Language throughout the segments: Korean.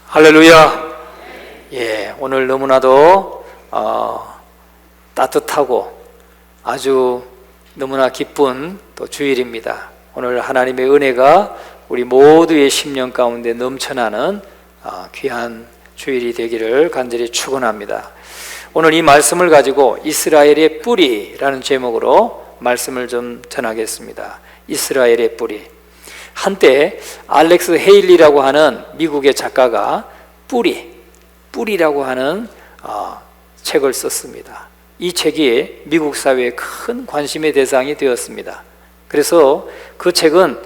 할렐루야. 오늘 너무나도 따뜻하고 아주 너무나 기쁜 또 주일입니다. 오늘 하나님의 은혜가 우리 모두의 심령 가운데 넘쳐나는 귀한 주일이 되기를 간절히 축원합니다. 오늘 이 말씀을 가지고 이스라엘의 뿌리라는 제목으로 말씀을 좀 전하겠습니다. 이스라엘의 뿌리. 한때 알렉스 헤일리라고 하는 미국의 작가가 뿌리라고 하는 책을 썼습니다. 이 책이 미국 사회에 큰 관심의 대상이 되었습니다. 그래서 그 책은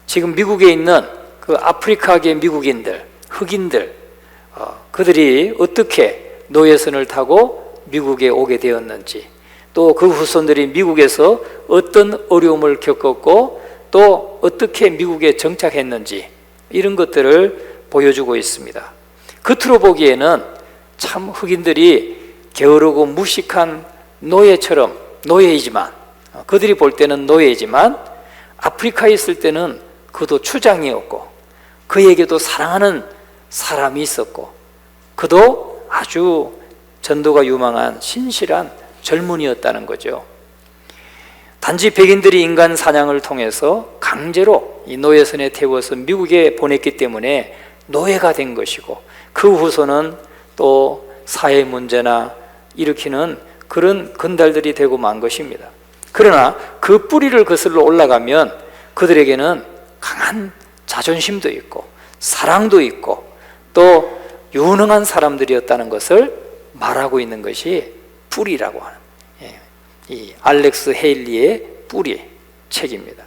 지금 미국에 있는 그 아프리카계 미국인들, 흑인들, 그들이 어떻게 노예선을 타고 미국에 오게 되었는지, 또 그 후손들이 미국에서 어떤 어려움을 겪었고 또 어떻게 미국에 정착했는지, 이런 것들을 보여주고 있습니다. 겉으로 보기에는 참 흑인들이 게으르고 무식한 노예이지만, 그들이 볼 때는 노예이지만 아프리카에 있을 때는 그도 추장이었고 그에게도 사랑하는 사람이 있었고 그도 아주 전도가 유망한 신실한 젊은이였다는 거죠. 단지 백인들이 인간 사냥을 통해서 강제로 이 노예선에 태워서 미국에 보냈기 때문에 노예가 된 것이고, 그 후손은 또 사회 문제나 일으키는 그런 건달들이 되고 만 것입니다. 그러나 그 뿌리를 거슬러 올라가면 그들에게는 강한 자존심도 있고 사랑도 있고 또 유능한 사람들이었다는 것을 말하고 있는 것이 뿌리라고 하는 이 알렉스 헤일리의 뿌리 책입니다.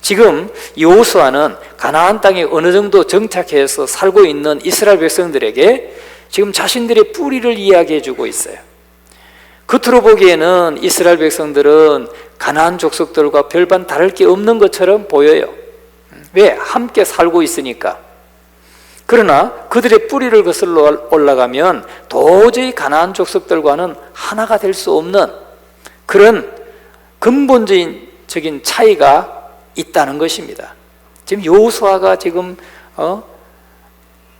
지금 여호수아는 가나안 땅에 어느 정도 정착해서 살고 있는 이스라엘 백성들에게 지금 자신들의 뿌리를 이야기해 주고 있어요. 겉으로 보기에는 이스라엘 백성들은 가나안 족속들과 별반 다를 게 없는 것처럼 보여요. 왜? 함께 살고 있으니까. 그러나 그들의 뿌리를 거슬러 올라가면 도저히 가나안 족속들과는 하나가 될 수 없는 그런 근본적인 차이가 있다는 것입니다. 지금 여호수아가 지금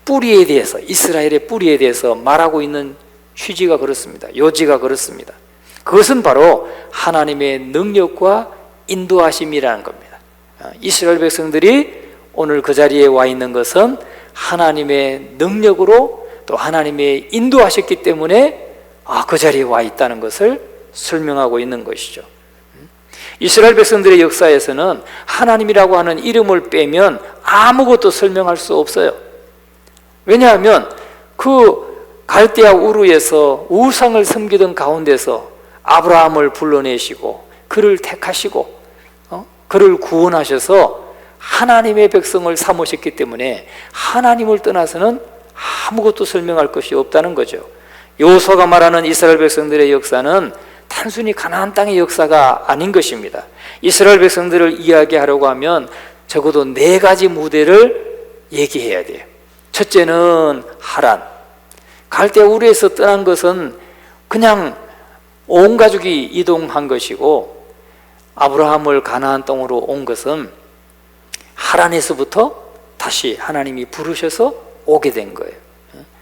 뿌리에 대해서, 이스라엘의 뿌리에 대해서 말하고 있는 취지가 그렇습니다. 요지가 그렇습니다. 그것은 바로 하나님의 능력과 인도하심이라는 겁니다. 이스라엘 백성들이 오늘 그 자리에 와 있는 것은 하나님의 능력으로 또 하나님의 인도하셨기 때문에 그 자리에 와 있다는 것을 설명하고 있는 것이죠. 이스라엘 백성들의 역사에서는 하나님이라고 하는 이름을 빼면 아무것도 설명할 수 없어요. 왜냐하면 그 갈대아 우르에서 우상을 섬기던 가운데서 아브라함을 불러내시고 그를 택하시고 그를 구원하셔서 하나님의 백성을 삼으셨기 때문에 하나님을 떠나서는 아무것도 설명할 것이 없다는 거죠. 여호수아가 말하는 이스라엘 백성들의 역사는 단순히 가나안 땅의 역사가 아닌 것입니다. 이스라엘 백성들을 이야기하려고 하면 적어도 4가지 무대를 얘기해야 돼요. 첫째는 하란. 갈대아 우르에서 떠난 것은 그냥 온 가족이 이동한 것이고, 아브라함을 가나안 땅으로 온 것은 하란에서부터 다시 하나님이 부르셔서 오게 된 거예요.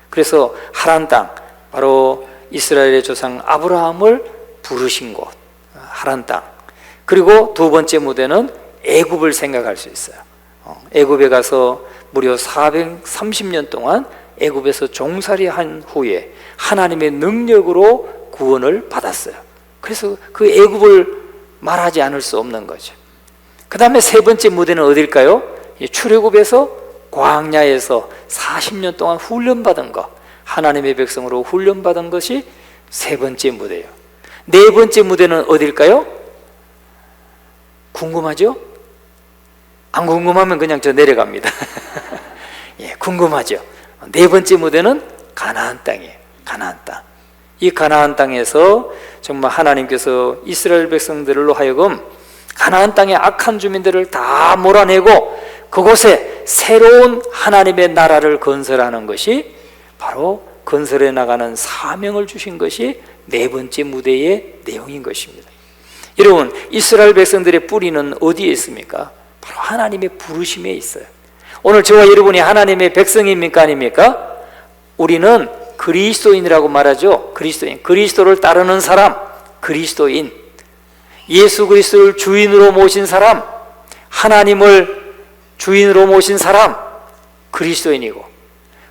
그래서 하란 땅, 바로 이스라엘의 조상 아브라함을 부르신 곳, 하란 땅. 그리고 두 번째 무대는 애굽을 생각할 수 있어요. 애굽에 가서 무려 430년 동안 애굽에서 종살이한 후에 하나님의 능력으로 구원을 받았어요. 그래서 그 애굽을 말하지 않을 수 없는 거죠. 그 다음에 세 번째 무대는 어딜까요? 출애굽에서 광야에서 40년 동안 훈련받은 것, 하나님의 백성으로 훈련받은 것이 세 번째 무대예요. 네 번째 무대는 어딜까요? 궁금하죠? 안 궁금하면 그냥 저 내려갑니다. 궁금하죠? 네 번째 무대는 가나안 땅이에요. 가나안 땅. 이 가나안 땅에서 정말 하나님께서 이스라엘 백성들로 하여금 가나안 땅의 악한 주민들을 다 몰아내고 그곳에 새로운 하나님의 나라를 건설하는 것이 바로 건설해 나가는 사명을 주신 것이 네 번째 무대의 내용인 것입니다. 여러분, 이스라엘 백성들의 뿌리는 어디에 있습니까? 바로 하나님의 부르심에 있어요. 오늘 저와 여러분이 하나님의 백성입니까? 아닙니까? 우리는 그리스도인이라고 말하죠. 그리스도인, 그리스도를 따르는 사람, 그리스도인, 예수 그리스도를 주인으로 모신 사람, 하나님을 주인으로 모신 사람, 그리스도인이고,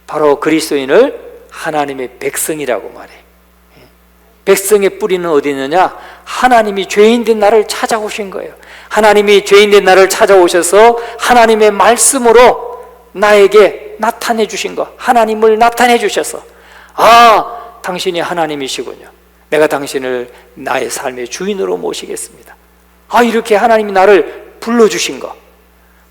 바로 그리스도인을 하나님의 백성이라고 말해. 백성의 뿌리는 어디 있느냐? 하나님이 죄인된 나를 찾아오신 거예요. 하나님이 죄인된 나를 찾아오셔서 하나님의 말씀으로 나에게 나타내 주신 것, 하나님을 나타내 주셔서, 아, 당신이 하나님이시군요. 내가 당신을 나의 삶의 주인으로 모시겠습니다. 아, 이렇게 하나님이 나를 불러주신 것,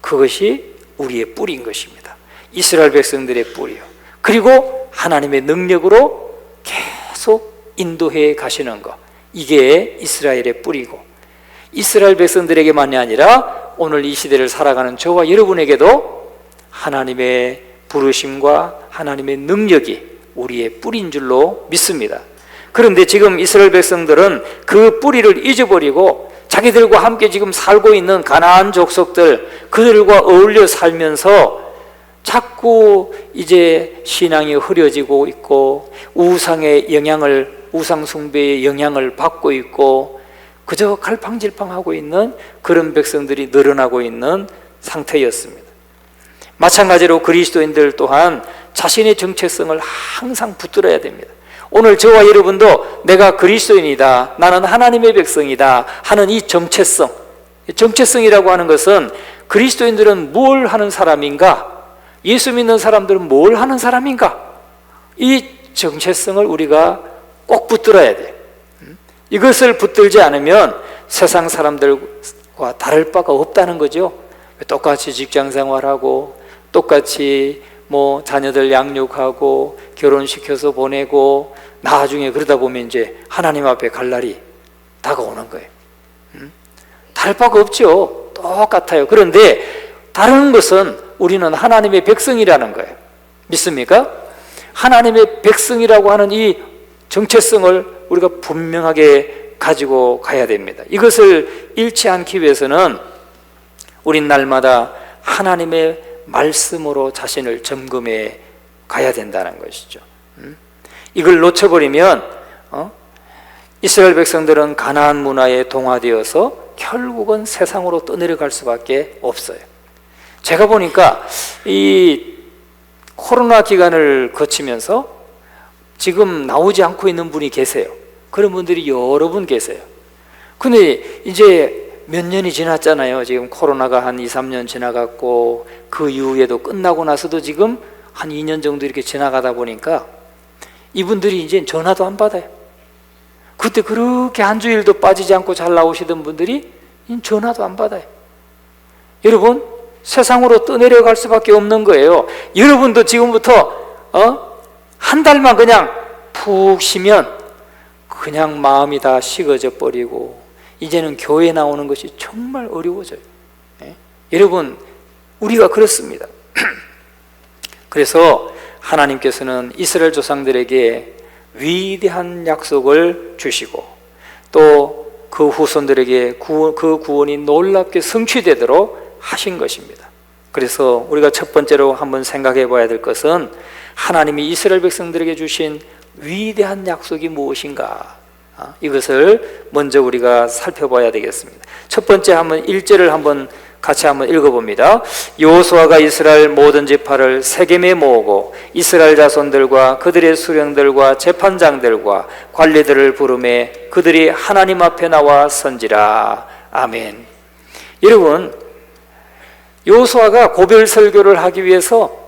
그것이 우리의 뿌리인 것입니다. 이스라엘 백성들의 뿌리요. 그리고 하나님의 능력으로 계속 인도해 가시는 것, 이게 이스라엘의 뿌리고, 이스라엘 백성들에게만이 아니라 오늘 이 시대를 살아가는 저와 여러분에게도 하나님의 부르심과 하나님의 능력이 우리의 뿌리인 줄로 믿습니다. 그런데 지금 이스라엘 백성들은 그 뿌리를 잊어버리고 자기들과 함께 지금 살고 있는 가나안 족속들, 그들과 어울려 살면서 자꾸 이제 신앙이 흐려지고 있고 우상의 영향을, 우상 숭배의 영향을 받고 있고 그저 갈팡질팡하고 있는 그런 백성들이 늘어나고 있는 상태였습니다. 마찬가지로 그리스도인들 또한 자신의 정체성을 항상 붙들어야 됩니다. 오늘 저와 여러분도 내가 그리스도인이다, 나는 하나님의 백성이다 하는 이 정체성, 정체성이라고 하는 것은 그리스도인들은 뭘 하는 사람인가? 예수 믿는 사람들은 뭘 하는 사람인가? 이 정체성을 우리가 꼭 붙들어야 돼요. 이것을 붙들지 않으면 세상 사람들과 다를 바가 없다는 거죠. 똑같이 직장 생활하고 똑같이 뭐 자녀들 양육하고 결혼시켜서 보내고 나중에 그러다 보면 이제 하나님 앞에 갈 날이 다가오는 거예요. 다를 바가 없죠. 똑같아요. 그런데 다른 것은 우리는 하나님의 백성이라는 거예요. 믿습니까? 하나님의 백성이라고 하는 이 정체성을 우리가 분명하게 가지고 가야 됩니다. 이것을 잃지 않기 위해서는 우린 날마다 하나님의 말씀으로 자신을 점검해 가야 된다는 것이죠. 이걸 놓쳐버리면 이스라엘 백성들은 가나안 문화에 동화되어서 결국은 세상으로 떠내려갈 수밖에 없어요. 제가 보니까 이 코로나 기간을 거치면서 지금 나오지 않고 있는 분이 계세요. 그런 분들이 여러 분 계세요. 근데 이제 몇 년이 지났잖아요. 지금 코로나가 한 2, 3년 지나갔고 그 이후에도 끝나고 나서도 지금 한 2년 정도 이렇게 지나가다 보니까 이분들이 이제 전화도 안 받아요. 그때 그렇게 한 주일도 빠지지 않고 잘 나오시던 분들이 전화도 안 받아요. 여러분, 세상으로 떠내려갈 수밖에 없는 거예요. 여러분도 지금부터 한 달만 그냥 푹 쉬면 그냥 마음이 다 식어져 버리고 이제는 교회 나오는 것이 정말 어려워져요. 여러분, 우리가 그렇습니다. 그래서 하나님께서는 이스라엘 조상들에게 위대한 약속을 주시고 또 그 후손들에게 그 구원이 놀랍게 성취되도록 하신 것입니다. 그래서 우리가 첫 번째로 한번 생각해 봐야 될 것은 하나님이 이스라엘 백성들에게 주신 위대한 약속이 무엇인가? 이것을 먼저 우리가 살펴봐야 되겠습니다. 첫 번째 한번 1절을 한번 같이 한번 읽어봅니다. 여호수아가 이스라엘 모든 지파를 세겜에 모으고 이스라엘 자손들과 그들의 수령들과 재판장들과 관리들을 부르매 그들이 하나님 앞에 나와 선지라. 아멘. 여러분, 여호수아가 고별 설교를 하기 위해서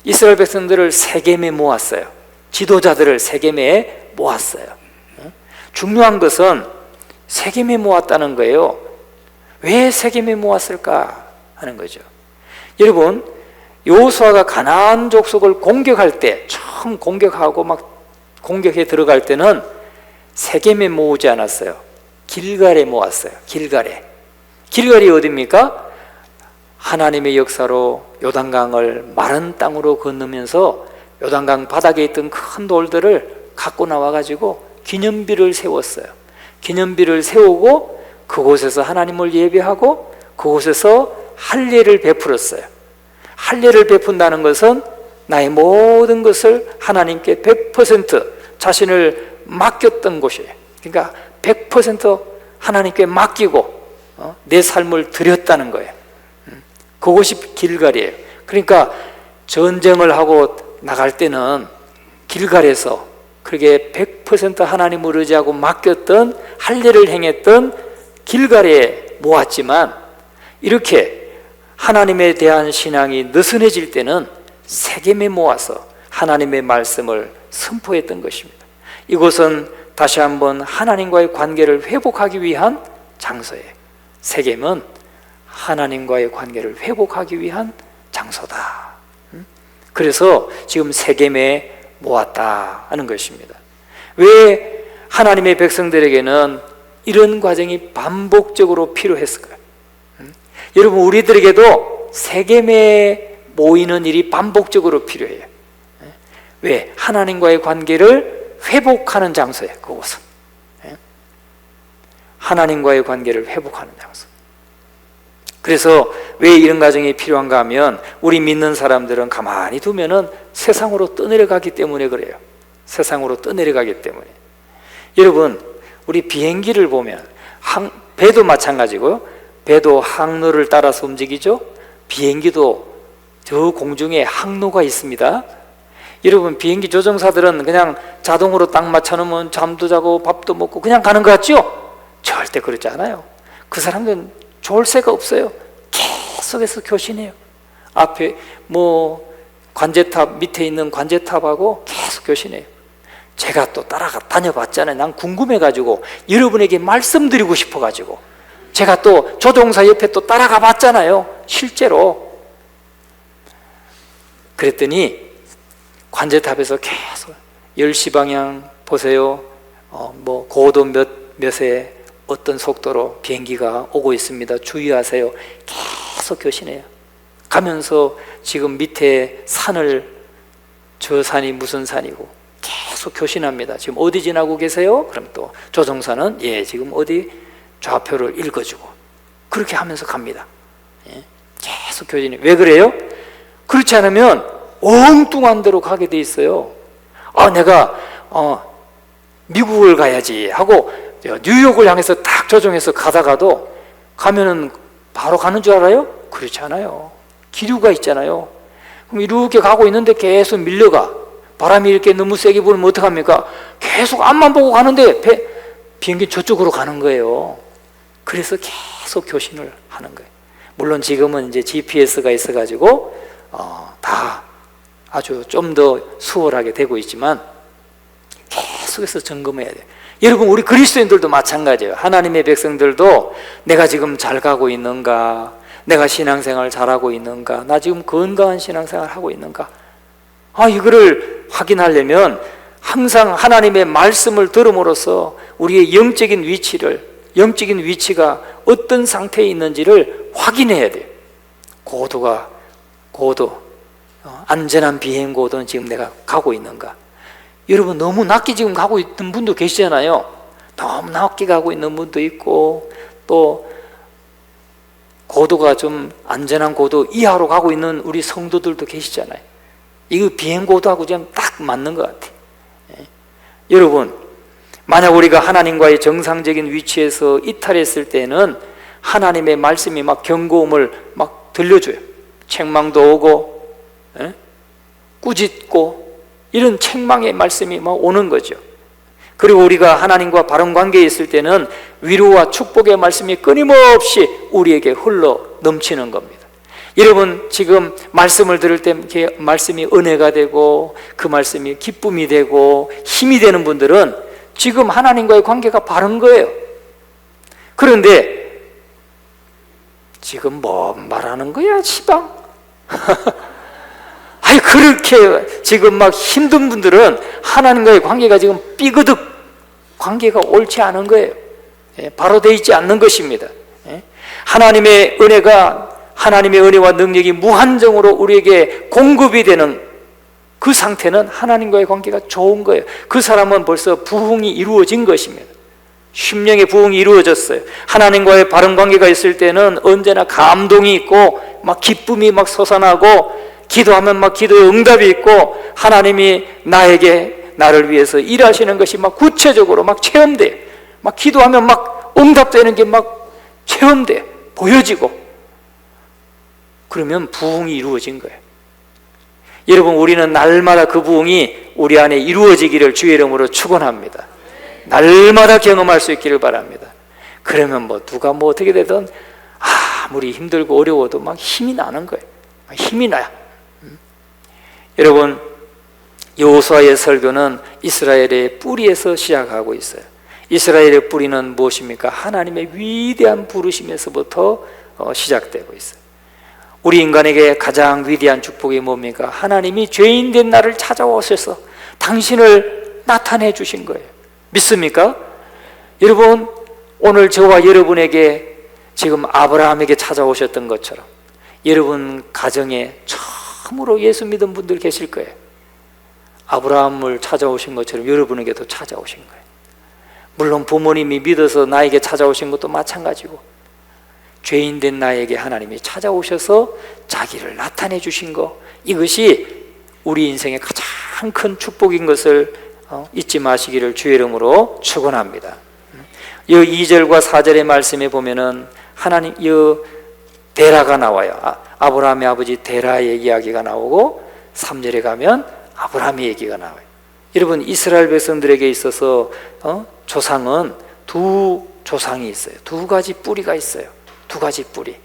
이스라엘 백성들을 세겜에 모았어요. 지도자들을 세겜에 모았어요. 중요한 것은 세겜에 모았다는 거예요. 왜 세겜에 모았을까 하는 거죠. 여러분, 여호수아가 가나안 족속을 공격할 때, 처음 공격하고 막 공격에 들어갈 때는 세겜에 모으지 않았어요. 길갈에 모았어요. 길갈이 어디입니까? 하나님의 역사로 요단강을 마른 땅으로 건너면서 요단강 바닥에 있던 큰 돌들을 갖고 나와가지고 기념비를 세웠어요. 기념비를 세우고 그곳에서 하나님을 예배하고 그곳에서 할례를 베풀었어요. 할례를 베푼다는 것은 나의 모든 것을 하나님께 100% 자신을 맡겼던 곳이에요. 그러니까 100% 하나님께 맡기고 내 삶을 드렸다는 거예요. 그곳이 길갈이에요. 그러니까 전쟁을 하고 나갈 때는 길갈에서 그렇게 100% 하나님을 의지하고 맡겼던 할례를 행했던 길갈에 모았지만, 이렇게 하나님에 대한 신앙이 느슨해질 때는 세겜에 모아서 하나님의 말씀을 선포했던 것입니다. 이곳은 다시 한번 하나님과의 관계를 회복하기 위한 장소예요. 세겜은 하나님과의 관계를 회복하기 위한 장소다. 그래서 지금 세겜에 모았다 하는 것입니다. 왜 하나님의 백성들에게는 이런 과정이 반복적으로 필요했을까요? 여러분, 우리들에게도 세겜에 모이는 일이 반복적으로 필요해요. 왜? 하나님과의 관계를 회복하는 장소예요. 그곳은 하나님과의 관계를 회복하는 장소. 그래서 왜 이런 과정이 필요한가 하면, 우리 믿는 사람들은 가만히 두면은 세상으로 떠내려가기 때문에 그래요. 세상으로 떠내려가기 때문에. 여러분, 우리 비행기를 보면 배도 마찬가지고요. 배도 항로를 따라서 움직이죠. 비행기도 저 공중에 항로가 있습니다. 여러분, 비행기 조종사들은 그냥 자동으로 딱 맞춰놓으면 잠도 자고 밥도 먹고 그냥 가는 것 같죠? 절대 그렇지 않아요. 그 사람들은 좋을 새가 없어요. 계속해서 교신해요. 앞에 관제탑 밑에 있는 관제탑하고 계속 교신해요. 제가 또 따라가 다녀봤잖아요. 난 궁금해가지고 여러분에게 말씀드리고 싶어가지고 제가 또 조종사 옆에 또 따라가 봤잖아요. 실제로. 그랬더니 관제탑에서 계속 10시 방향 보세요. 고도 몇에 어떤 속도로 비행기가 오고 있습니다. 주의하세요. 계속 교신해요. 가면서 지금 밑에 산을, 저 산이 무슨 산이고 계속 교신합니다. 지금 어디 지나고 계세요? 그럼 또 조종사는 지금 어디 좌표를 읽어주고 그렇게 하면서 갑니다. 계속 교신해요. 왜 그래요? 그렇지 않으면 엉뚱한 데로 가게 돼 있어요. 내가 미국을 가야지 하고 뉴욕을 향해서 딱 조종해서 가다가도 가면은 바로 가는 줄 알아요? 그렇지 않아요. 기류가 있잖아요. 그럼 이렇게 가고 있는데 계속 밀려가. 바람이 이렇게 너무 세게 불면 어떡합니까? 계속 앞만 보고 가는데 비행기 저쪽으로 가는 거예요. 그래서 계속 교신을 하는 거예요. 물론 지금은 이제 GPS가 있어가지고 다 아주 좀 더 수월하게 되고 있지만 계속해서 점검해야 돼요. 여러분, 우리 그리스도인들도 마찬가지예요. 하나님의 백성들도 내가 지금 잘 가고 있는가, 내가 신앙생활 잘하고 있는가, 나 지금 건강한 신앙생활 하고 있는가, 이거를 확인하려면 항상 하나님의 말씀을 들음으로써 우리의 영적인 위치가 어떤 상태에 있는지를 확인해야 돼요. 안전한 비행 고도는 지금 내가 가고 있는가. 여러분, 너무 낮게 지금 가고 있는 분도 계시잖아요. 너무 낮게 가고 있는 분도 있고, 또 고도가 좀 안전한 고도 이하로 가고 있는 우리 성도들도 계시잖아요. 이거 비행 고도하고 지금 딱 맞는 것 같아요. 여러분, 만약 우리가 하나님과의 정상적인 위치에서 이탈했을 때는 하나님의 말씀이 막 경고음을 막 들려줘요. 책망도 오고, 꾸짖고, 이런 책망의 말씀이 막 오는 거죠. 그리고 우리가 하나님과 바른 관계에 있을 때는 위로와 축복의 말씀이 끊임없이 우리에게 흘러 넘치는 겁니다. 여러분, 지금 말씀을 들을 때 이렇게 말씀이 은혜가 되고 그 말씀이 기쁨이 되고 힘이 되는 분들은 지금 하나님과의 관계가 바른 거예요. 그런데 지금 뭐 말하는 거야, 시방? 그렇게 지금 막 힘든 분들은 하나님과의 관계가 지금 삐그덕, 관계가 옳지 않은 거예요. 바로 되어 있지 않는 것입니다. 하나님의 은혜와 능력이 무한정으로 우리에게 공급이 되는 그 상태는 하나님과의 관계가 좋은 거예요. 그 사람은 벌써 부흥이 이루어진 것입니다. 심령의 부흥이 이루어졌어요. 하나님과의 바른 관계가 있을 때는 언제나 감동이 있고 막 기쁨이 막 솟아나고 기도하면 막 기도에 응답이 있고 하나님이 나를 위해서 일하시는 것이 막 구체적으로 막 체험돼. 막 기도하면 막 응답되는 게 막 체험돼. 보여지고. 그러면 부흥이 이루어진 거예요. 여러분, 우리는 날마다 그 부흥이 우리 안에 이루어지기를 주의 이름으로 축원합니다. 날마다 경험할 수 있기를 바랍니다. 그러면 누가 어떻게 되든 아무리 힘들고 어려워도 막 힘이 나는 거예요. 힘이 나요. 여러분, 여호수아의 설교는 이스라엘의 뿌리에서 시작하고 있어요. 이스라엘의 뿌리는 무엇입니까? 하나님의 위대한 부르심에서부터 시작되고 있어요. 우리 인간에게 가장 위대한 축복이 뭡니까? 하나님이 죄인 된 나를 찾아오셔서 당신을 나타내 주신 거예요. 믿습니까? 여러분, 오늘 저와 여러분에게 지금 아브라함에게 찾아오셨던 것처럼 여러분 가정에 처음으로 예수 믿은 분들 계실 거예요. 아브라함을 찾아오신 것처럼 여러분에게도 찾아오신 거예요. 물론 부모님이 믿어서 나에게 찾아오신 것도 마찬가지고, 죄인 된 나에게 하나님이 찾아오셔서 자기를 나타내 주신 것, 이것이 우리 인생의 가장 큰 축복인 것을 잊지 마시기를 주의 이름으로 축원합니다. 이 2절과 4절의 말씀에 보면은 하나님 데라가 나와요. 아브라함의 아버지 데라의 이야기가 나오고 3절에 가면 아브라함의 얘기가 나와요. 여러분, 이스라엘 백성들에게 있어서 조상은 두 조상이 있어요. 두 가지 뿌리가 있어요. 두 가지 뿌리.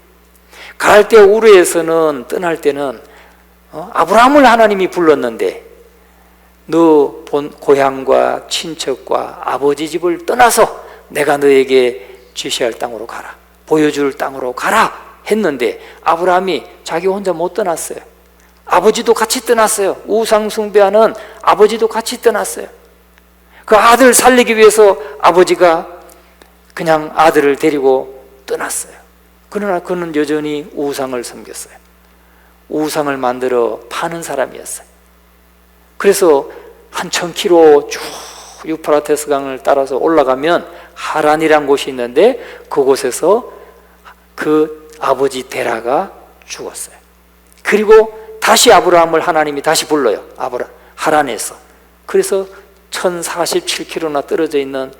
갈대 우르에서는 떠날 때는 아브라함을 하나님이 불렀는데 너 본 고향과 친척과 아버지 집을 떠나서 내가 너에게 지시할 땅으로 가라, 보여줄 땅으로 가라 했는데 아브라함이 자기 혼자 못 떠났어요. 아버지도 같이 떠났어요. 우상 숭배하는 아버지도 같이 떠났어요. 그 아들 살리기 위해서 아버지가 그냥 아들을 데리고 떠났어요. 그러나 그는 여전히 우상을 섬겼어요. 우상을 만들어 파는 사람이었어요. 그래서 한 1000km 쭉 유프라테스 강을 따라서 올라가면 하란이란 곳이 있는데 그곳에서 그 아버지 데라가 죽었어요. 그리고 다시 아브라함을 하나님이 다시 불러요. 하란에서. 그래서 1047km나 떨어져 있는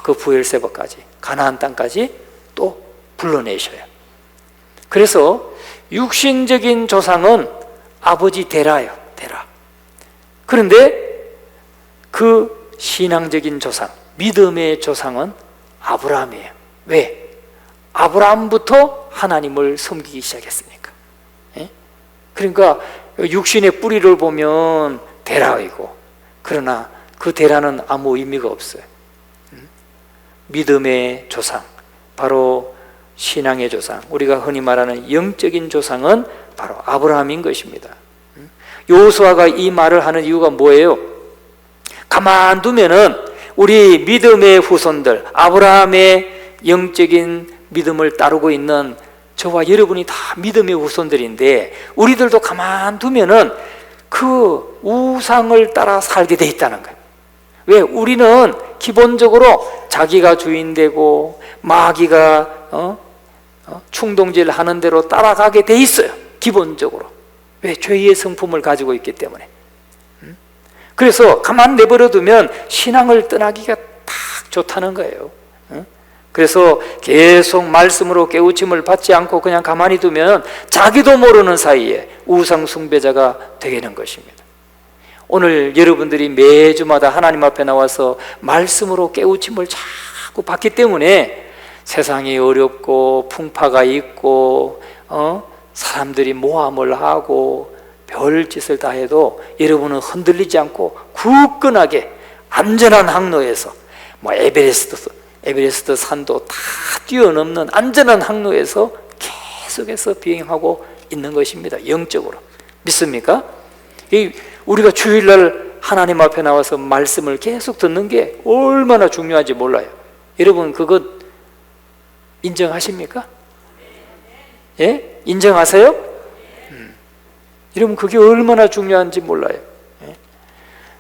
그 부엘세바까지, 가나안 땅까지 또 불러내셔요. 그래서 육신적인 조상은 아버지 데라예요. 데라. 그런데 그 신앙적인 조상, 믿음의 조상은 아브라함이에요. 왜? 아브라함부터 하나님을 섬기기 시작했으니까. 그러니까 육신의 뿌리를 보면 데라이고, 그러나 그 데라는 아무 의미가 없어요. 믿음의 조상, 바로 신앙의 조상, 우리가 흔히 말하는 영적인 조상은 바로 아브라함인 것입니다. 여호수아가 이 말을 하는 이유가 뭐예요? 가만두면은 우리 믿음의 후손들, 아브라함의 영적인 믿음을 따르고 있는 저와 여러분이 다 믿음의 후손들인데, 우리들도 가만두면은 그 우상을 따라 살게 돼 있다는 거예요. 왜? 우리는 기본적으로 자기가 주인되고 마귀가 충동질 하는 대로 따라가게 돼 있어요. 기본적으로. 왜? 죄의 성품을 가지고 있기 때문에. 그래서 가만 내버려두면 신앙을 떠나기가 딱 좋다는 거예요. 그래서 계속 말씀으로 깨우침을 받지 않고 그냥 가만히 두면 자기도 모르는 사이에 우상 숭배자가 되는 것입니다. 오늘 여러분들이 매주마다 하나님 앞에 나와서 말씀으로 깨우침을 자꾸 받기 때문에 세상이 어렵고 풍파가 있고 사람들이 모함을 하고 별짓을 다 해도 여러분은 흔들리지 않고 굳건하게 안전한 항로에서, 에베레스트 산도 다 뛰어넘는 안전한 항로에서 계속해서 비행하고 있는 것입니다. 영적으로. 믿습니까? 우리가 주일날 하나님 앞에 나와서 말씀을 계속 듣는 게 얼마나 중요한지 몰라요. 여러분, 그것 인정하십니까? 예? 인정하세요? 여러분, 그게 얼마나 중요한지 몰라요. 예?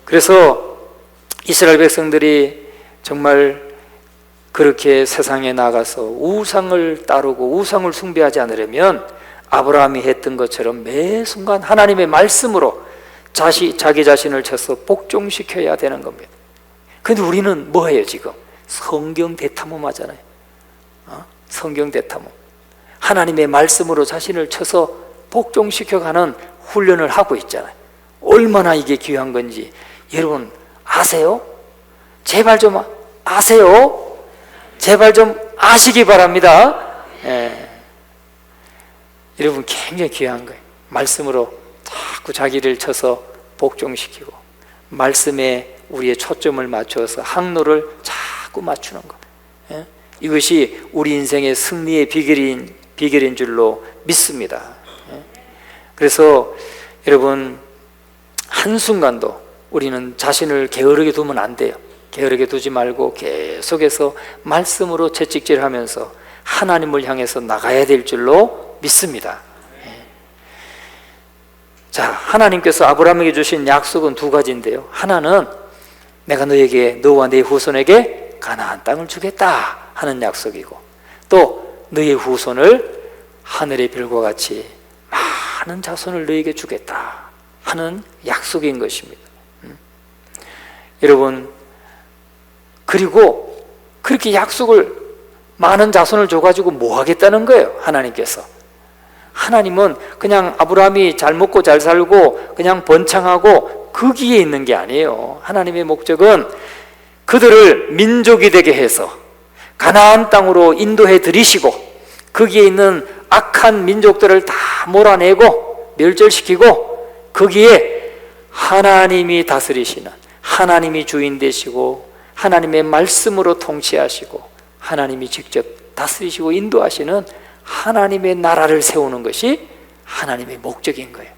그래서 이스라엘 백성들이 정말 그렇게 세상에 나가서 우상을 따르고 우상을 숭배하지 않으려면 아브라함이 했던 것처럼 매 순간 하나님의 말씀으로 자기 자신을 쳐서 복종시켜야 되는 겁니다. 근데 우리는 뭐예요 지금? 성경 대탐험 하잖아요. 성경 대탐험. 하나님의 말씀으로 자신을 쳐서 복종시켜가는 훈련을 하고 있잖아요. 얼마나 이게 귀한 건지 여러분 아세요? 제발 좀 아세요? 제발 좀 아시기 바랍니다. 여러분 굉장히 귀한 거예요. 말씀으로 자꾸 자기를 쳐서 복종시키고 말씀에 우리의 초점을 맞춰서 항로를 자꾸 맞추는 것. 이것이 우리 인생의 승리의 비결인 줄로 믿습니다. 그래서 여러분 한순간도 우리는 자신을 게으르게 두면 안 돼요. 게으르게 두지 말고 계속해서 말씀으로 채찍질하면서 하나님을 향해서 나가야 될 줄로 믿습니다. 자, 하나님께서 아브라함에게 주신 약속은 두 가지인데요. 하나는 내가 너와 네 후손에게 가나안 땅을 주겠다 하는 약속이고, 또 너의 후손을 하늘의 별과 같이 많은 자손을 너에게 주겠다 하는 약속인 것입니다. 여러분, 그리고 그렇게 약속을 많은 자손을 줘가지고 뭐 하겠다는 거예요? 하나님께서. 하나님은 그냥 아브라함이 잘 먹고 잘 살고 그냥 번창하고 거기에 있는 게 아니에요. 하나님의 목적은 그들을 민족이 되게 해서 가나안 땅으로 인도해 들이시고 거기에 있는 악한 민족들을 다 몰아내고 멸절시키고 거기에 하나님이 다스리시는, 하나님이 주인 되시고 하나님의 말씀으로 통치하시고 하나님이 직접 다스리시고 인도하시는 하나님의 나라를 세우는 것이 하나님의 목적인 거예요.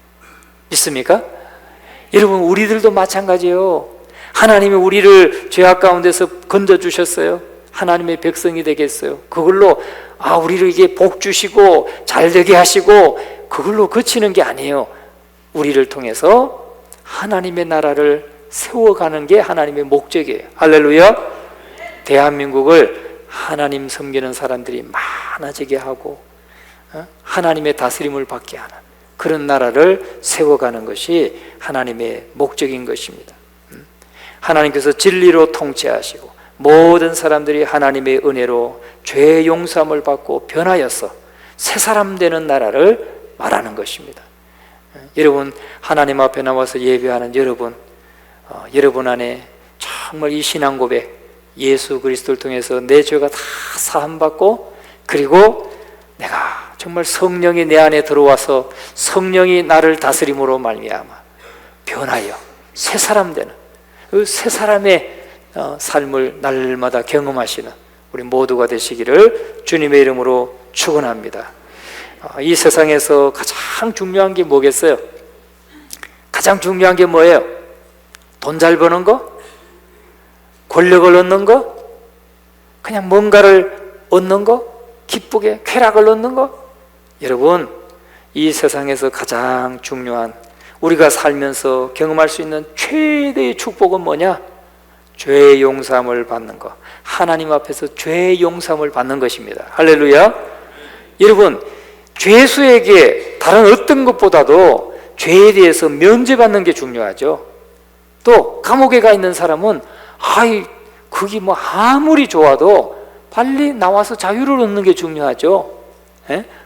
믿습니까? 여러분, 우리들도 마찬가지예요. 하나님이 우리를 죄악 가운데서 건져주셨어요. 하나님의 백성이 되겠어요. 그걸로 우리를 이게 복 주시고 잘 되게 하시고 그걸로 그치는 게 아니에요. 우리를 통해서 하나님의 나라를 세워가는 게 하나님의 목적이에요. 할렐루야. 대한민국을 하나님 섬기는 사람들이 많아지게 하고 하나님의 다스림을 받게 하는 그런 나라를 세워가는 것이 하나님의 목적인 것입니다. 하나님께서 진리로 통치하시고 모든 사람들이 하나님의 은혜로 죄 용서함을 받고 변하여서 새 사람 되는 나라를 말하는 것입니다. 여러분, 하나님 앞에 나와서 예배하는 여러분 안에 정말 이 신앙 고백, 예수 그리스도를 통해서 내 죄가 다 사함받고 그리고 내가 정말 성령이 내 안에 들어와서 성령이 나를 다스림으로 말미암아 변하여 새 사람 되는 그 새 사람의 삶을 날마다 경험하시는 우리 모두가 되시기를 주님의 이름으로 축원합니다. 이 세상에서 가장 중요한 게 뭐겠어요? 가장 중요한 게 뭐예요? 돈 잘 버는 거? 권력을 얻는 거? 그냥 뭔가를 얻는 거? 기쁘게 쾌락을 얻는 거? 여러분, 이 세상에서 가장 중요한 우리가 살면서 경험할 수 있는 최대의 축복은 뭐냐? 죄 용서함을 받는 것. 하나님 앞에서 죄 용서함을 받는 것입니다. 할렐루야. 여러분, 죄수에게 다른 어떤 것보다도 죄에 대해서 면제받는 게 중요하죠. 또 감옥에 가 있는 사람은 거기 뭐 아무리 좋아도 빨리 나와서 자유를 얻는 게 중요하죠.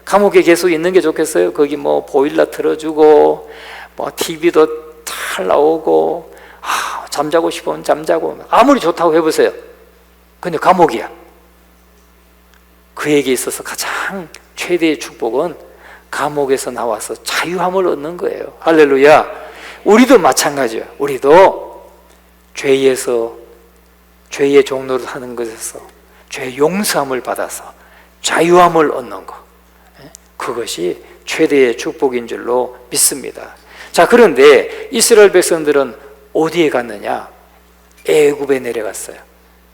감옥에 계속 있는 게 좋겠어요? 거기 뭐 보일러 틀어주고 뭐 TV도 잘 나오고 잠자고 싶으면 잠자고 아무리 좋다고 해보세요. 근데 감옥이야. 그에게 있어서 가장 최대의 축복은 감옥에서 나와서 자유함을 얻는 거예요. 할렐루야. 우리도 마찬가지예요. 우리도 죄의 종로를 하는 것에서 죄 용서함을 받아서 자유함을 얻는 것, 그것이 최대의 축복인 줄로 믿습니다. 자, 그런데 이스라엘 백성들은 어디에 갔느냐? 애굽에 내려갔어요.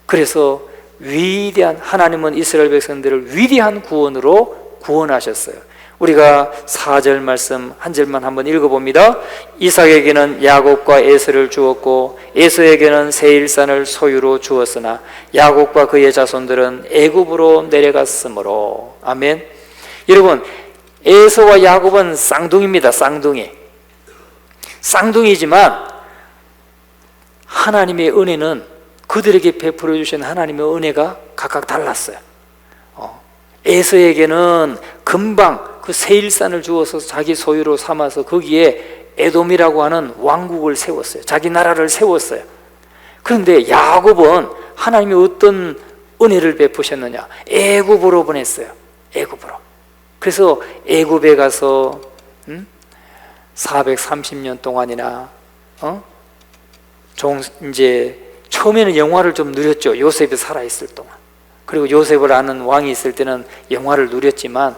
그래서 위대한 하나님은 이스라엘 백성들을 위대한 구원으로 구원하셨어요. 우리가 4절 말씀 한 절만 한번 읽어봅니다. 이삭에게는 야곱과 에서를 주었고 에서에게는 세일산을 소유로 주었으나 야곱과 그의 자손들은 애굽으로 내려갔으므로. 아멘. 여러분, 에서와 야곱은 쌍둥이입니다. 쌍둥이지만 하나님의 은혜는, 그들에게 베풀어 주신 하나님의 은혜가 각각 달랐어요. 에서에게는 금방 그 세일산을 주어서 자기 소유로 삼아서 거기에 에돔이라고 하는 왕국을 세웠어요. 자기 나라를 세웠어요. 그런데 야곱은 하나님이 어떤 은혜를 베푸셨느냐? 애굽으로 보냈어요. 애굽으로. 그래서 애굽에 가서 430년 동안이나 이제 처음에는 영화를 좀 누렸죠. 요셉이 살아있을 동안. 그리고 요셉을 아는 왕이 있을 때는 영화를 누렸지만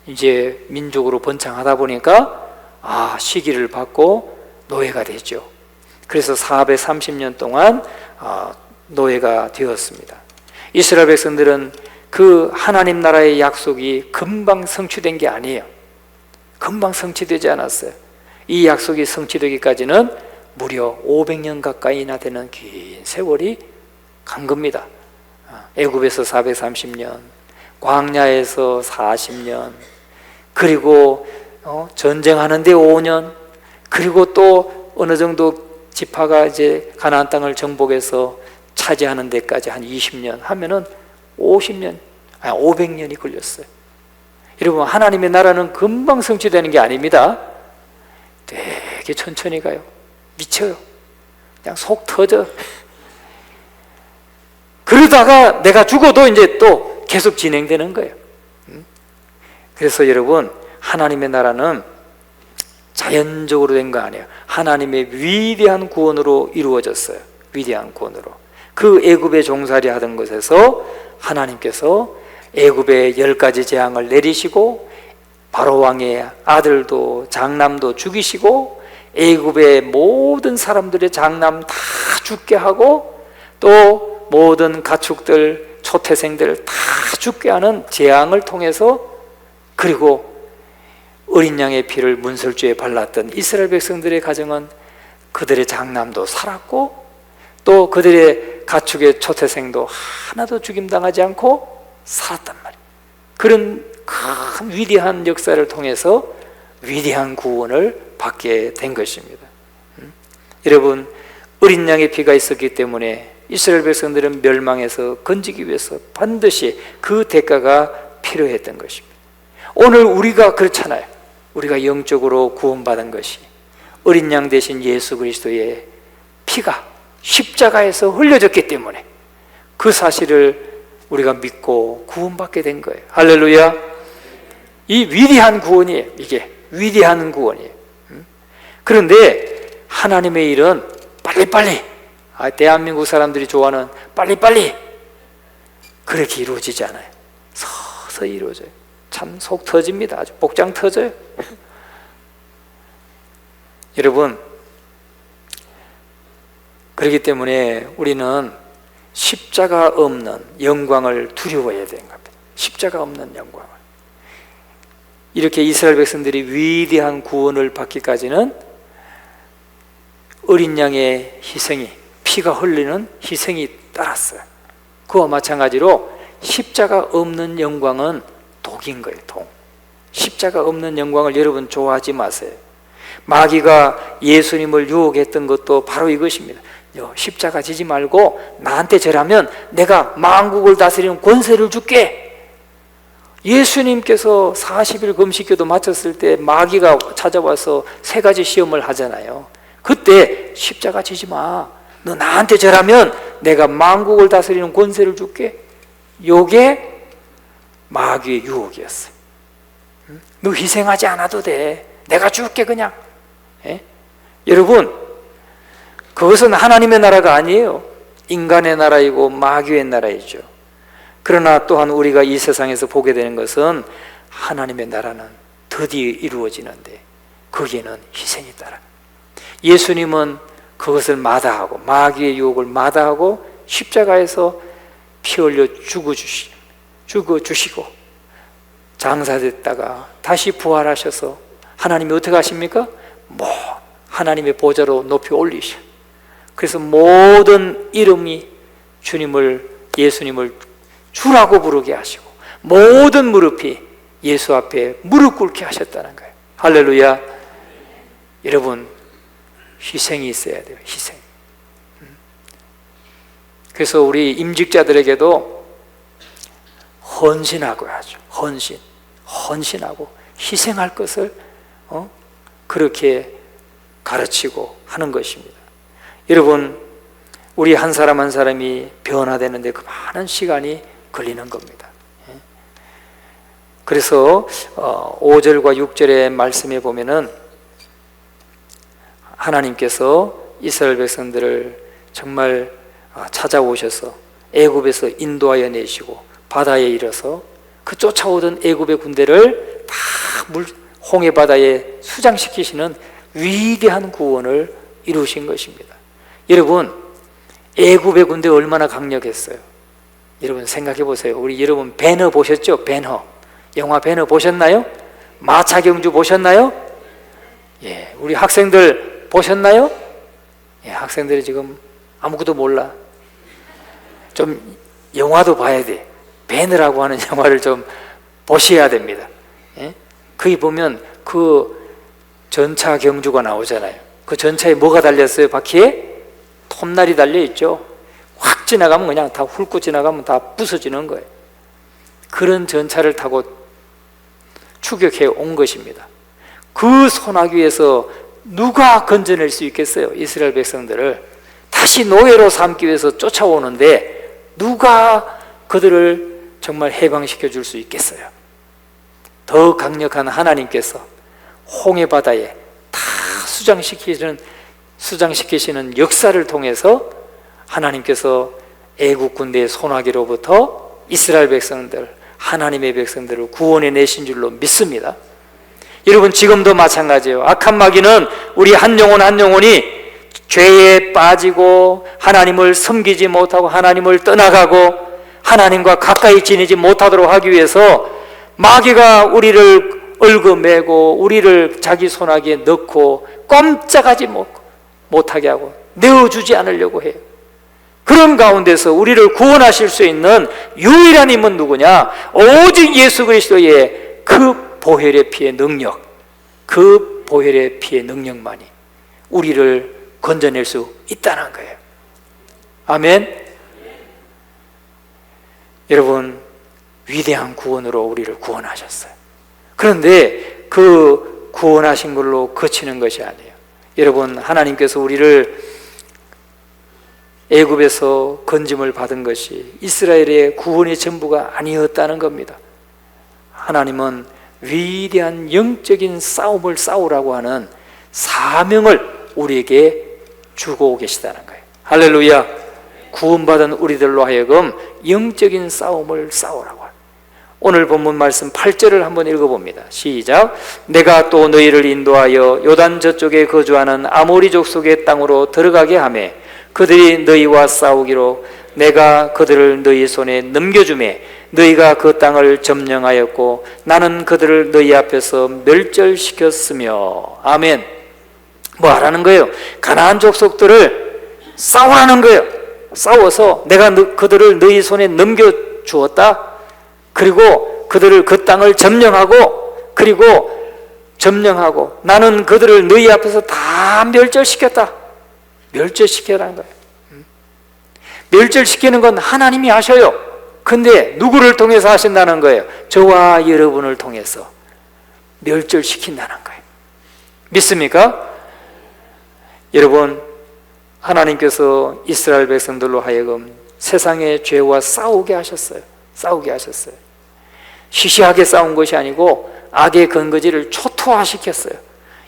이제 민족으로 번창하다 보니까 시기를 받고 노예가 됐죠. 그래서 430년 동안 노예가 되었습니다. 이스라엘 백성들은 그 하나님 나라의 약속이 금방 성취된 게 아니에요. 금방 성취되지 않았어요. 이 약속이 성취되기까지는 무려 500년 가까이나 되는 긴 세월이 간 겁니다. 애굽에서 430년, 광야에서 40년, 그리고 전쟁하는데 5년, 그리고 또 어느 정도 지파가 이제 가나안 땅을 정복해서 차지하는 데까지 한 20년 하면은 500년이 걸렸어요. 여러분, 하나님의 나라는 금방 성취되는 게 아닙니다. 되게 천천히 가요. 미쳐요. 그냥 속 터져. 그러다가 내가 죽어도 이제 또 계속 진행되는 거예요. 그래서 여러분, 하나님의 나라는 자연적으로 된 거 아니에요. 하나님의 위대한 구원으로 이루어졌어요. 위대한 구원으로. 그 애굽에 종살이 하던 것에서 하나님께서 애굽에 10가지 재앙을 내리시고 바로 왕의 아들도 장남도 죽이시고 애굽의 모든 사람들의 장남 다 죽게 하고 또 모든 가축들, 초태생들 다 죽게 하는 재앙을 통해서, 그리고 어린 양의 피를 문설주에 발랐던 이스라엘 백성들의 가정은 그들의 장남도 살았고 또 그들의 가축의 초태생도 하나도 죽임당하지 않고 살았단 말이에요. 그런 큰 위대한 역사를 통해서 위대한 구원을 받게 된 것입니다. 여러분, 어린 양의 피가 있었기 때문에 이스라엘 백성들은 멸망해서 건지기 위해서 반드시 그 대가가 필요했던 것입니다. 오늘 우리가 그렇잖아요. 우리가 영적으로 구원받은 것이 어린 양 대신 예수 그리스도의 피가 십자가에서 흘려졌기 때문에 그 사실을 우리가 믿고 구원받게 된 거예요. 할렐루야. 이 위대한 구원이에요. 이게 위대한 구원이에요. 그런데 하나님의 일은 빨리빨리, 대한민국 사람들이 좋아하는 빨리빨리, 그렇게 이루어지지 않아요. 서서히 이루어져요. 참 속 터집니다. 아주 복장 터져요. 여러분, 그렇기 때문에 우리는 십자가 없는 영광을 두려워해야 되는 겁니다. 십자가 없는 영광을. 이렇게 이스라엘 백성들이 위대한 구원을 받기까지는 어린 양의 희생이, 피가 흘리는 희생이 따랐어요. 그와 마찬가지로 십자가 없는 영광은 독인 거예요. 독. 십자가 없는 영광을 여러분 좋아하지 마세요. 마귀가 예수님을 유혹했던 것도 바로 이것입니다. 십자가 지지 말고 나한테 절하면 내가 만국을 다스리는 권세를 줄게. 예수님께서 40일 금식기도 마쳤을 때 마귀가 찾아와서 3가지 시험을 하잖아요. 그때 십자가 지지 마. 너 나한테 절하면 내가 만국을 다스리는 권세를 줄게. 요게 마귀의 유혹이었어요. 너 희생하지 않아도 돼. 내가 줄게 그냥. 여러분, 그것은 하나님의 나라가 아니에요. 인간의 나라이고 마귀의 나라이죠. 그러나 또한 우리가 이 세상에서 보게 되는 것은 하나님의 나라는 드디어 이루어지는데 거기에는 희생이 따라. 예수님은 그것을 마다하고 마귀의 유혹을 마다하고 십자가에서 피 흘려 죽어주시고 장사됐다가 다시 부활하셔서 하나님이 어떻게 하십니까? 하나님의 보좌로 높이 올리셔. 그래서 모든 이름이 예수님을 주라고 부르게 하시고 모든 무릎이 예수 앞에 무릎 꿇게 하셨다는 거예요. 할렐루야. 여러분, 희생이 있어야 돼요. 희생. 그래서 우리 임직자들에게도 헌신하고 하죠. 헌신하고 희생할 것을 그렇게 가르치고 하는 것입니다. 여러분, 우리 한 사람 한 사람이 변화되는데 그 많은 시간이 걸리는 겁니다. 그래서 5절과 6절의 말씀에 보면은 하나님께서 이스라엘 백성들을 정말 찾아오셔서 애굽에서 인도하여 내시고 바다에 이르러서 그 쫓아오던 애굽의 군대를 다 홍해 바다에 수장시키시는 위대한 구원을 이루신 것입니다. 여러분, 애굽의 군대 얼마나 강력했어요. 여러분 생각해 보세요. 우리 여러분 배너 보셨죠? 배너. 영화 배너 보셨나요? 마차경주 보셨나요? 예, 우리 학생들 보셨나요? 예, 학생들이 지금 아무것도 몰라. 좀 영화도 봐야 돼. 배너라고 하는 영화를 좀 보셔야 됩니다. 예? 거기 보면 그 전차 경주가 나오잖아요. 그 전차에 뭐가 달렸어요? 바퀴에? 톱날이 달려있죠. 확 지나가면 그냥 다 훑고 지나가면 다 부서지는 거예요. 그런 전차를 타고 추격해 온 것입니다. 그 소나기에서 누가 건져낼 수 있겠어요? 이스라엘 백성들을 다시 노예로 삼기 위해서 쫓아오는데 누가 그들을 정말 해방시켜 줄 수 있겠어요? 더 강력한 하나님께서 홍해 바다에 다 수장시키시는 역사를 통해서 하나님께서 애국 군대의 소나기로부터 이스라엘 백성들, 하나님의 백성들을 구원해 내신 줄로 믿습니다. 여러분, 지금도 마찬가지예요. 악한 마귀는 우리 한 영혼 한 영혼이 죄에 빠지고 하나님을 섬기지 못하고 하나님을 떠나가고 하나님과 가까이 지내지 못하도록 하기 위해서 마귀가 우리를 얽어매고 우리를 자기 소나기에 넣고 꼼짝하지 못하게 하고 내어주지 않으려고 해요. 그런 가운데서 우리를 구원하실 수 있는 유일한 힘은 누구냐? 오직 예수 그리스도의 그 보혈의 피의 능력, 그 보혈의 피의 능력만이 우리를 건져낼 수 있다는 거예요. 아멘. 여러분, 위대한 구원으로 우리를 구원하셨어요. 그런데 그 구원하신 걸로 그치는 것이 아니에요. 여러분, 하나님께서 우리를 애굽에서 건짐을 받은 것이 이스라엘의 구원의 전부가 아니었다는 겁니다. 하나님은 위대한 영적인 싸움을 싸우라고 하는 사명을 우리에게 주고 계시다는 거예요. 할렐루야. 구원받은 우리들로 하여금 영적인 싸움을 싸우라고 합니다. 오늘 본문 말씀 8절을 한번 읽어봅니다. 시작. 내가 또 너희를 인도하여 요단 저쪽에 거주하는 아모리 족속의 땅으로 들어가게 하매 그들이 너희와 싸우기로 내가 그들을 너희 손에 넘겨주매 너희가 그 땅을 점령하였고 나는 그들을 너희 앞에서 멸절시켰으며. 아멘. 뭐 하라는 거예요? 가나안 족속들을 싸우라는 거예요. 싸워서 내가 그들을 너희 손에 넘겨주었다. 그리고 그들을 그 땅을 점령하고 나는 그들을 너희 앞에서 다 멸절시켰다. 멸절시켜라는 거예요. 멸절시키는 건 하나님이 하셔요. 근데 누구를 통해서 하신다는 거예요? 저와 여러분을 통해서 멸절시킨다는 거예요. 믿습니까? 여러분, 하나님께서 이스라엘 백성들로 하여금 세상의 죄와 싸우게 하셨어요. 시시하게 싸운 것이 아니고 악의 근거지를 초토화시켰어요.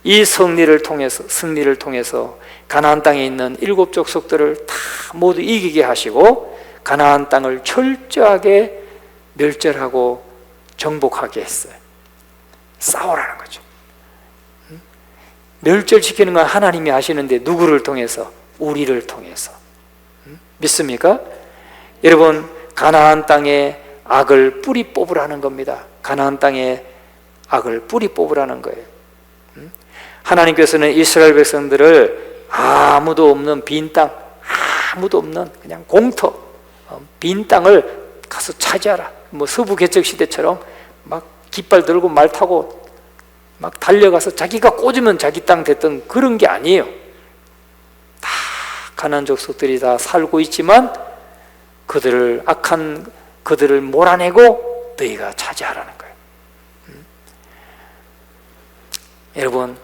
이 승리를 통해서 가나안 땅에 있는 7 족속들을 다 모두 이기게 하시고 가나안 땅을 철저하게 멸절하고 정복하게 했어요. 싸우라는 거죠. 멸절시키는 건 하나님이 하시는데 누구를 통해서? 우리를 통해서. 믿습니까? 여러분, 가나안 땅에 악을 뿌리 뽑으라는 겁니다. 가나안 땅에 악을 뿌리 뽑으라는 거예요. 하나님께서는 이스라엘 백성들을 아무도 없는 빈 땅, 아무도 없는 그냥 공터, 빈 땅을 가서 차지하라. 뭐 서부 개척 시대처럼 막 깃발 들고 말 타고 막 달려가서 자기가 꽂으면 자기 땅 됐던 그런 게 아니에요. 다 가나안 족속들이 다 살고 있지만 그들을 악한 그들을 몰아내고 너희가 차지하라는 거예요. 여러분,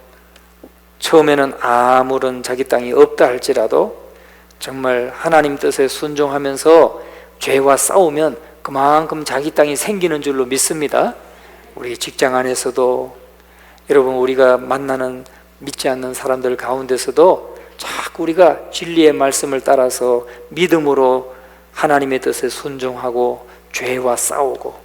처음에는 아무런 자기 땅이 없다 할지라도 정말 하나님 뜻에 순종하면서 죄와 싸우면 그만큼 자기 땅이 생기는 줄로 믿습니다. 우리 직장 안에서도, 여러분, 우리가 만나는 믿지 않는 사람들 가운데서도 자꾸 우리가 진리의 말씀을 따라서 믿음으로 하나님의 뜻에 순종하고 죄와 싸우고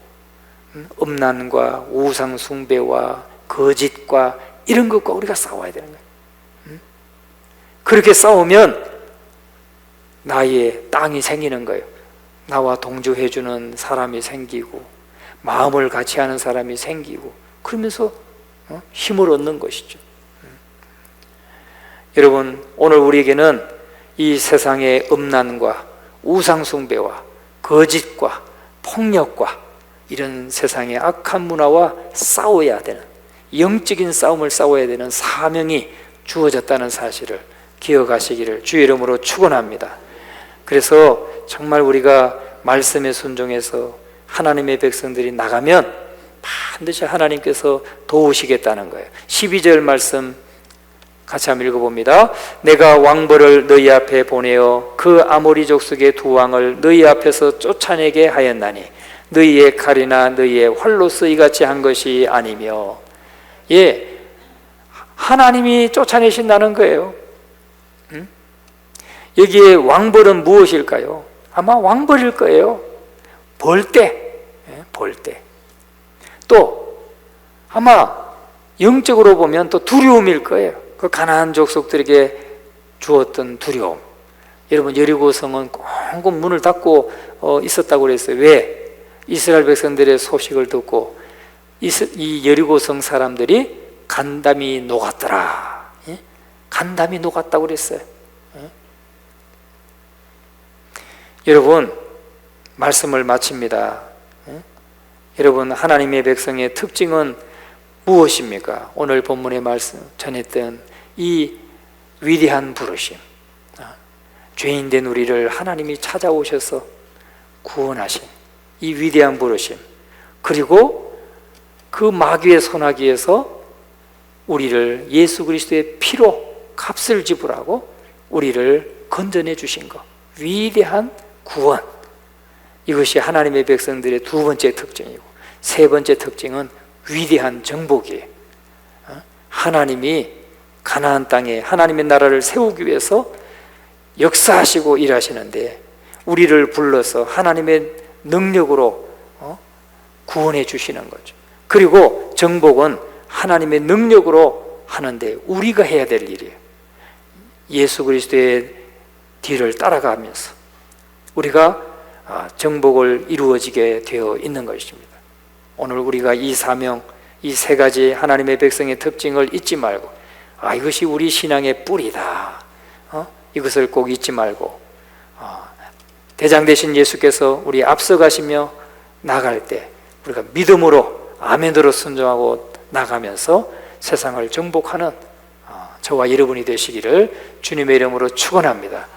음란과 우상 숭배와 거짓과 이런 것과 우리가 싸워야 되는 거예요. 그렇게 싸우면 나의 땅이 생기는 거예요. 나와 동조해주는 사람이 생기고 마음을 같이 하는 사람이 생기고 그러면서 힘을 얻는 것이죠. 여러분, 오늘 우리에게는 이 세상의 음란과 우상숭배와 거짓과 폭력과 이런 세상의 악한 문화와 싸워야 되는, 영적인 싸움을 싸워야 되는 사명이 주어졌다는 사실을 기억하시기를 주의 이름으로 축원합니다. 그래서 정말 우리가 말씀에 순종해서 하나님의 백성들이 나가면 반드시 하나님께서 도우시겠다는 거예요. 12절 말씀 같이 한번 읽어봅니다. 내가 왕벌을 너희 앞에 보내어 그 아모리 족속의 두 왕을 너희 앞에서 쫓아내게 하였나니 너희의 칼이나 너희의 활로서 이같이 한 것이 아니며. 예, 하나님이 쫓아내신다는 거예요. 여기에 왕벌은 무엇일까요? 아마 왕벌일 거예요. 벌떼, 벌떼. 또 아마 영적으로 보면 또 두려움일 거예요. 그 가나안 족속들에게 주었던 두려움. 여러분, 여리고성은 꽁꽁 문을 닫고 있었다고 그랬어요. 왜? 이스라엘 백성들의 소식을 듣고 이 여리고성 사람들이 간담이 녹았더라. 간담이 녹았다고 그랬어요. 여러분, 말씀을 마칩니다. 여러분, 하나님의 백성의 특징은 무엇입니까? 오늘 본문의 말씀 전했던 이 위대한 부르심, 죄인된 우리를 하나님이 찾아오셔서 구원하신 이 위대한 부르심, 그리고 그 마귀의 손아귀에서 우리를 예수 그리스도의 피로 값을 지불하고 우리를 건져내 주신 것, 위대한 구원. 이것이 하나님의 백성들의 두 번째 특징이고, 세 번째 특징은 위대한 정복이에요. 하나님이 가나안 땅에 하나님의 나라를 세우기 위해서 역사하시고 일하시는데 우리를 불러서 하나님의 능력으로 구원해 주시는 거죠. 그리고 정복은 하나님의 능력으로 하는데 우리가 해야 될 일이에요. 예수 그리스도의 뒤를 따라가면서 우리가 정복을 이루어지게 되어 있는 것입니다. 오늘 우리가 이 사명, 이 세 가지 하나님의 백성의 특징을 잊지 말고, 이것이 우리 신앙의 뿌리다, 이것을 꼭 잊지 말고, 대장 되신 예수께서 우리 앞서가시며 나갈 때 우리가 믿음으로 아멘으로 순종하고 나가면서 세상을 정복하는 저와 여러분이 되시기를 주님의 이름으로 축원합니다.